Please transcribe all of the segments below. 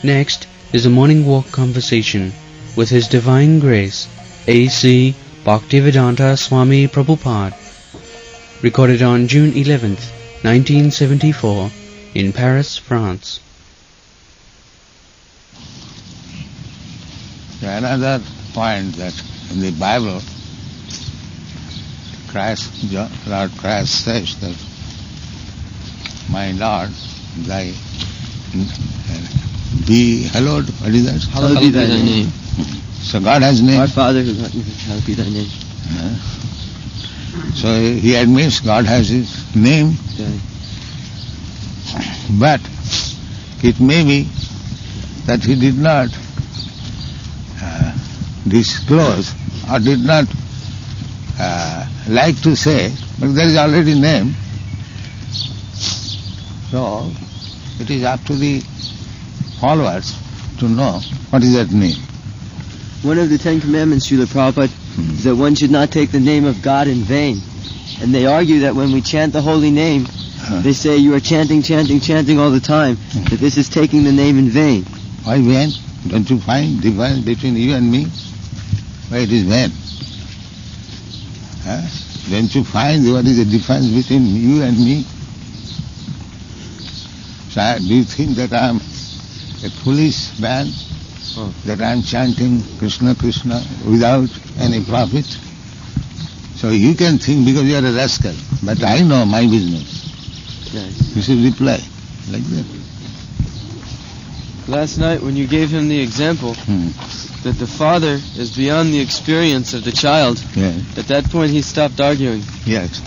Next is a morning walk conversation with His Divine Grace, A.C. Bhaktivedanta Swami Prabhupada, recorded on June 11th, 1974, in Paris, France. Another point that in the Bible, Lord Christ says that, my Lord, thy be hallowed. What is that? Hallowed be thy name. So God has name. Our Father who art in heaven, hallowed be thy name. So he admits God has his name. Okay. But it may be that he did not disclose or did not like to say, but there is already name. So it is up to the followers to know what is that name. One of the 10 Commandments, Srila Prabhupada, is that one should not take the name of God in vain. And they argue that when we chant the holy name, they say you are chanting all the time, that this is taking the name in vain. Why vain? Don't you find difference between you and me? Why it is vain? Don't you find what is the difference between you and me? So do you think that I am a foolish man, that I am chanting Krishna Krishna without any profit? So you can think because you are a rascal, but I know my business. Yes. You should reply like that. Last night when you gave him the example that the father is beyond the experience of the child, at that point he stopped arguing. Yes.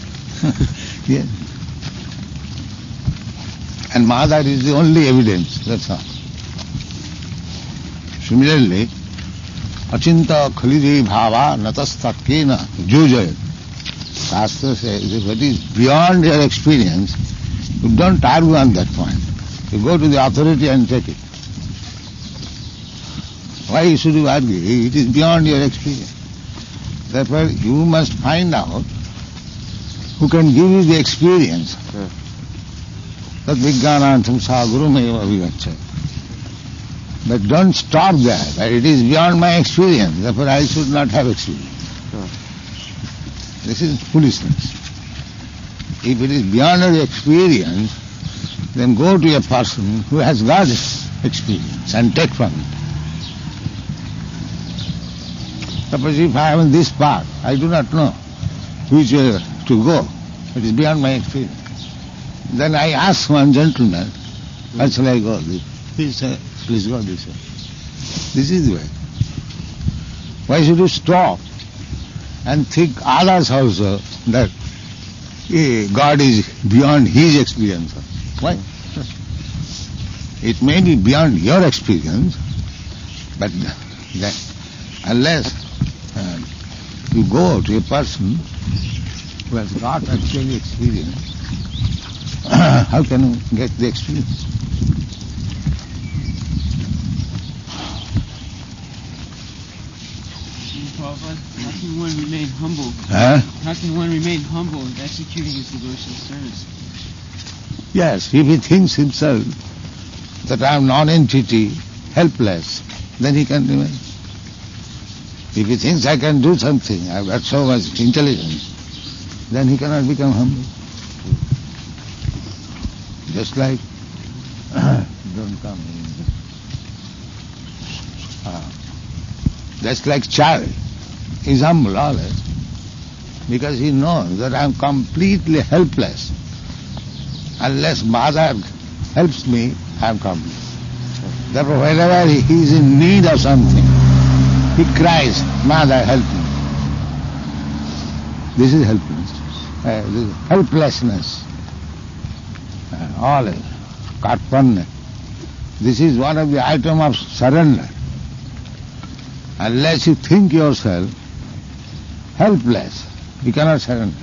Yes. And mother is the only evidence, that's all. Similarly, achinta khalidi bhava natastatkena jujaya. Shastra says that what is beyond your experience, you don't argue on that point. You go to the authority and take it. Why should you argue? It is beyond your experience. Therefore, you must find out who can give you the experience. That vijnanantam sa gurumeva vigacchati. But don't stop there. But it is beyond my experience. Therefore, I should not have experience. This is foolishness. If it is beyond your experience, then go to a person who has got experience and take from it. Suppose if I am in this path, I do not know which way to go. It is beyond my experience. Then I ask one gentleman, where shall I go? He said, please go this way. This is the way. Why should you stop and think others also that God is beyond his experience? Why? It may be beyond your experience, but unless you go to a person who has got actually experience, how can you get the experience? How can one remain humble? How can one remain humble in executing his devotional service? Yes, if he thinks himself that I am non-entity, helpless, then he can remain. If he thinks I can do something, I have got so much intelligence, then he cannot become humble. Just like, don't come in. Just like child is humble always, because he knows that I am completely helpless. Unless mother helps me, I am complete. Therefore, whenever he is in need of something, he cries, Mother, help me. This is helplessness. This is helplessness. All karpanna. This is one of the items of surrender. Unless you think yourself helpless, you cannot surrender.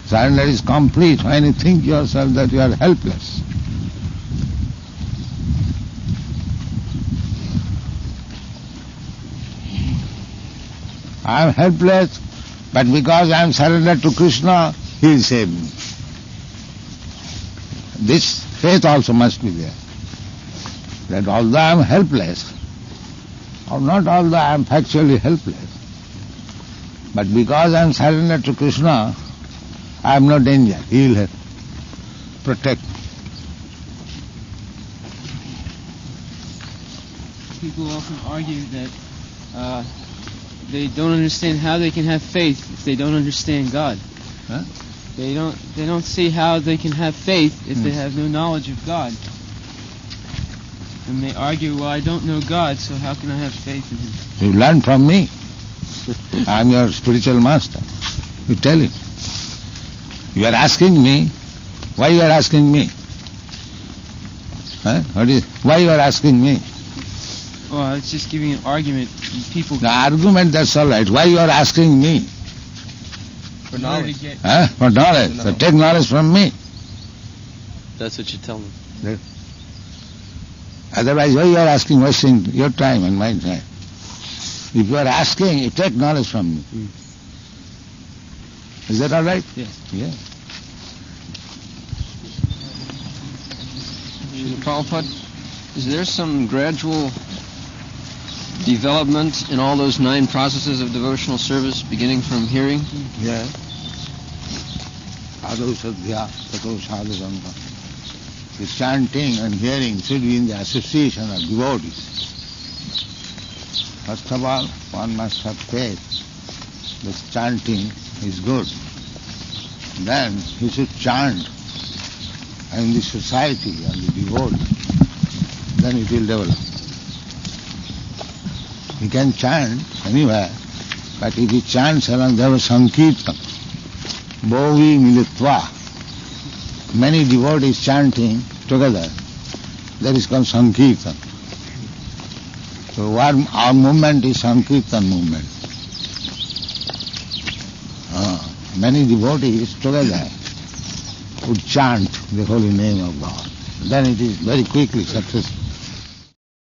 Surrender is complete when you think yourself that you are helpless. I am helpless, but because I am surrendered to Krishna, he will save me. This faith also must be there. That although I am helpless, or not although I am factually helpless, but because I am surrendered to Krishna, I am no danger. He will protect me. People often argue that they don't understand how they can have faith if they don't understand God. Huh? They don't see how they can have faith if they have no knowledge of God. And they argue, well, I don't know God, so how can I have faith in Him? You learn from me. I am your spiritual master. You tell him. You are asking me. Why you are asking me? Huh? Why you are asking me? Well, I was just giving an argument. People. The argument, that's all right. Why you are asking me? For knowledge. For knowledge. So take knowledge from me. That's what you tell them. Otherwise, why you are asking, wasting your time and my time? If you are asking, you take knowledge from me. Is that all right? Yes. Yeah. Prabhupada, is there some gradual development in all those 9 processes of devotional service, beginning from hearing? Yeah. Adho sadhya, tato sadhasanga. The chanting and hearing should be in the association of devotees. First of all, one must have faith that chanting is good. Then he should chant in the society and the devotees. Then it will develop. He can chant anywhere, but if he chants along, there was Sankirtan, Bovi Militva. Many devotees chanting together, that is called Sankirtan. So our movement is Sankirtan movement. Many devotees together would chant the holy name of God. Then it is very quickly successful.